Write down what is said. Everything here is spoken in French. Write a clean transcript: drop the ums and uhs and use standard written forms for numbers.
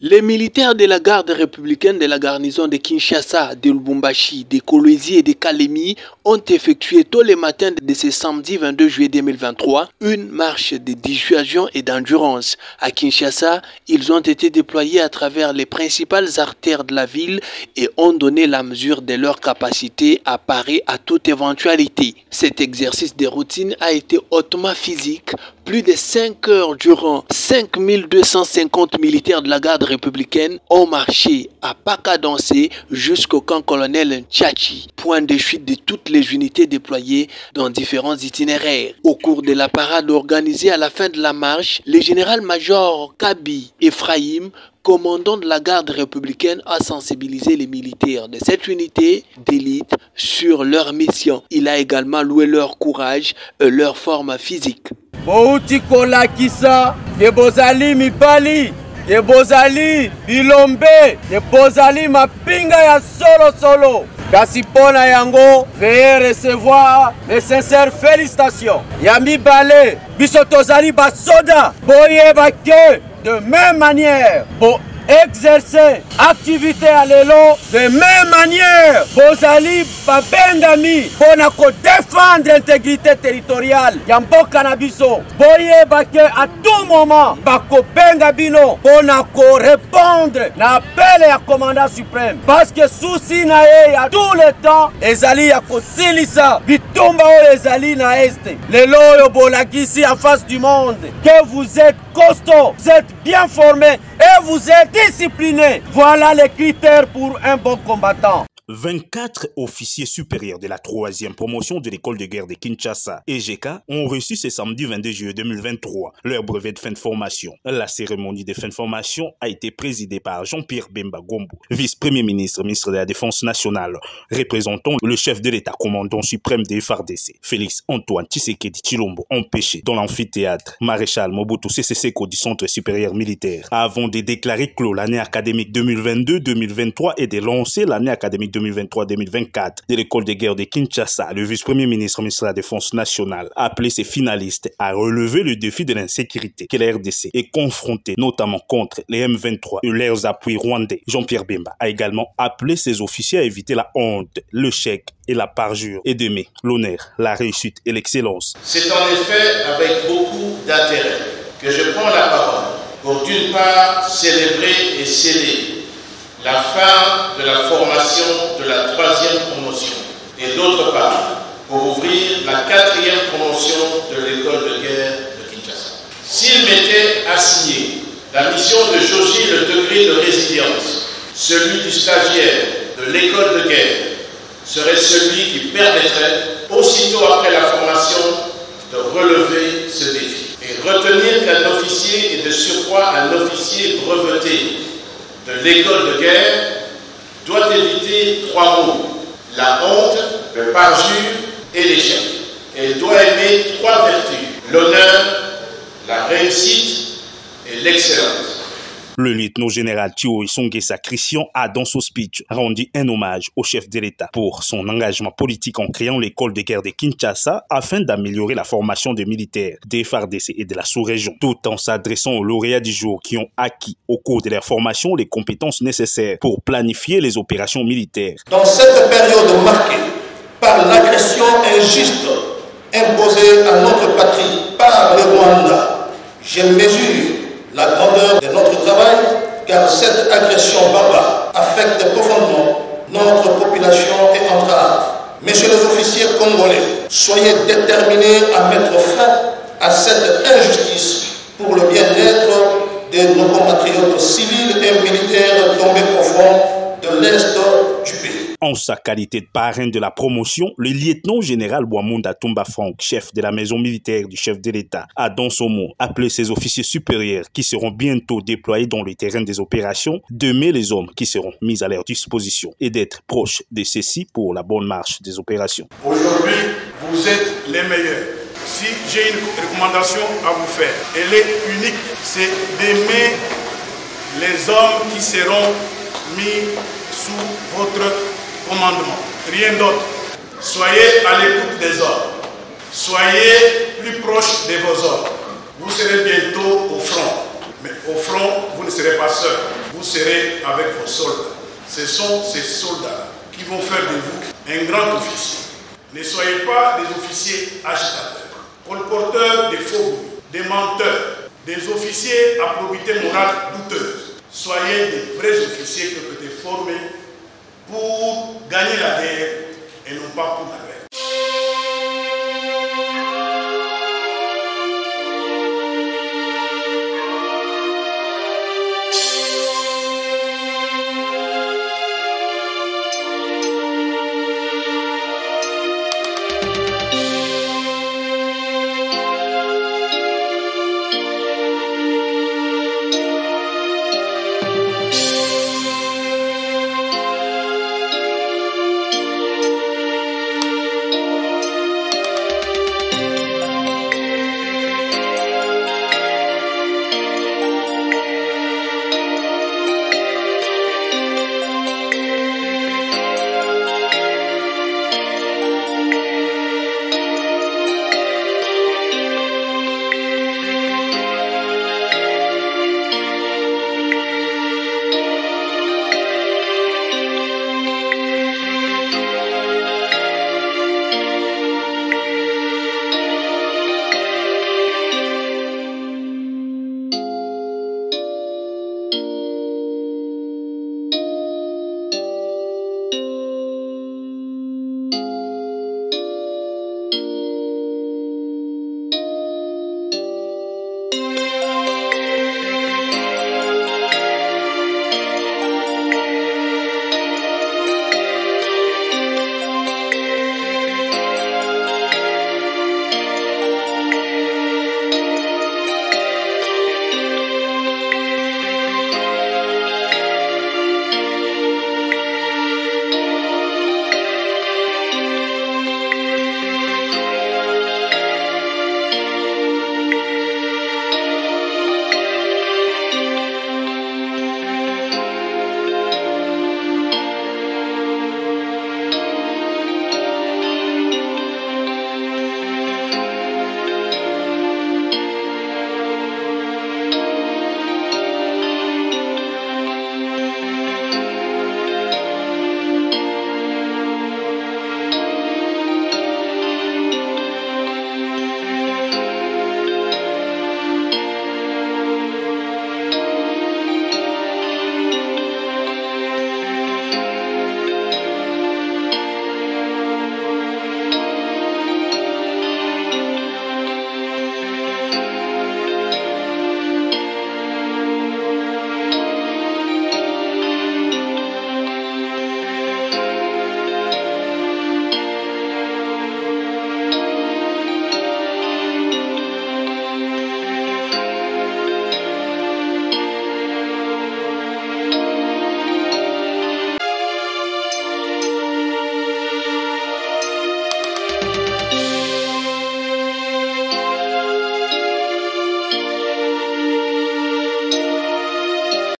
Les militaires de la garde républicaine de la garnison de Kinshasa, de Lubumbashi, de Kolwezi et de Kalemi ont effectué tôt le matin de ce samedi 22 juillet 2023 une marche de dissuasion et d'endurance. À Kinshasa, ils ont été déployés à travers les principales artères de la ville et ont donné la mesure de leur capacité à parer à toute éventualité. Cet exercice de routine a été hautement physique. Plus de 5 heures durant, 5250 militaires de la garde républicaine ont marché à pas cadencé jusqu'au camp colonel Tchachi, point de chute de toutes les unités déployées dans différents itinéraires. Au cours de la parade organisée à la fin de la marche, le général-major Kabi Ephraim, commandant de la garde républicaine, a sensibilisé les militaires de cette unité d'élite sur leur mission. Il a également loué leur courage et leur forme physique. Bouti kolakisa, ke bozali mibali, ke bozali bilombe, ke bozali mapinga ya solo. Kasi pona yango, veuillez recevoir mes sincères félicitations. Ya mibale, biso tozali basoda, boyeba ke de même manière, exercer activité à l'élo de même manière. Bozali babengami pona ko défendre l'intégrité territoriale ya mboka na biso. Boyeba ke à tout moment bako benga bino pona ko répondre na appel ya commandant suprême. Parce que souci na ye à tout le temps ezali ya ko silisa bitumba o ezali na este. Lelo yo bolakisi en face du monde que vous êtes costaud, vous êtes bien formés et vous êtes discipliné. Voilà les critères pour un bon combattant. 24 officiers supérieurs de la 3e promotion de l'école de guerre de Kinshasa, EGK, ont reçu ce samedi 22 juillet 2023 leur brevet de fin de formation. La cérémonie de fin de formation a été présidée par Jean-Pierre Bemba Gombo, vice-premier ministre, ministre de la Défense nationale, représentant le chef de l'État, commandant suprême des FARDC, Félix Antoine Tshisekedi Tshilombo, empêché dans l'amphithéâtre Maréchal Mobutu Sese Seko du Centre supérieur militaire, avant de déclarer clos l'année académique 2022-2023 et de lancer l'année académique 2023-2024 de l'école de guerre de Kinshasa. Le vice-premier ministre, ministre de la Défense nationale, a appelé ses finalistes à relever le défi de l'insécurité que la RDC est confrontée, notamment contre les M23 et leurs appuis rwandais. Jean-Pierre Bemba a également appelé ses officiers à éviter la honte, le chèque et la parjure et d'aimer l'honneur, la réussite et l'excellence. C'est en effet avec beaucoup d'intérêt que je prends la parole pour d'une part célébrer et sceller la fin de la formation de la 3e promotion et d'autre part pour ouvrir la 4e promotion de l'école de guerre de Kinshasa. S'il m'était assigné la mission de jauger le degré de résilience, celui du stagiaire de l'école de guerre serait celui qui permettrait, aussitôt après la formation, de relever ce défi. Et retenir qu'un officier est de surcroît un officier breveté de l'école de guerre doit éviter 3 mots: la honte, le parjure et l'échec. Elle doit aimer 3 vertus: l'honneur, la réussite et l'excellence. Le lieutenant-général Thio Isongesa Christian a dans son speech rendu un hommage au chef de l'État pour son engagement politique en créant l'école de guerre de Kinshasa afin d'améliorer la formation des militaires des FARDC et de la sous-région, tout en s'adressant aux lauréats du jour qui ont acquis au cours de leur formation les compétences nécessaires pour planifier les opérations militaires. Dans cette période marquée par l'agression injuste imposée à notre patrie par le Rwanda, je mesure la grandeur de notre travail, car cette agression barbare affecte profondément notre population et entrave. Messieurs les officiers congolais, soyez déterminés à mettre fin à cette injustice pour le bien-être de nos compatriotes civils et militaires tombés profonds de l'Est du pays. En sa qualité de parrain de la promotion, le lieutenant-général Bouamounda Toumba Franck, chef de la maison militaire du chef de l'État, a dans son mot appelé ses officiers supérieurs qui seront bientôt déployés dans le terrain des opérations d'aimer les hommes qui seront mis à leur disposition et d'être proches de ceux-ci pour la bonne marche des opérations. Aujourd'hui, vous êtes les meilleurs. Si j'ai une recommandation à vous faire, elle est unique, c'est d'aimer les hommes qui seront mis sous votre commandement. Rien d'autre. Soyez à l'écoute des ordres. Soyez plus proche de vos ordres. Vous serez bientôt au front. Mais au front, vous ne serez pas seul. vous serez avec vos soldats. Ce sont ces soldats qui vont faire de vous un grand officier. Ne soyez pas des officiers agitateurs, colporteurs de faux bruits, des menteurs, des officiers à probité morale douteuse. Soyez des vrais officiers qui ont été formés pour gagner la guerre et non pas pour la guerre.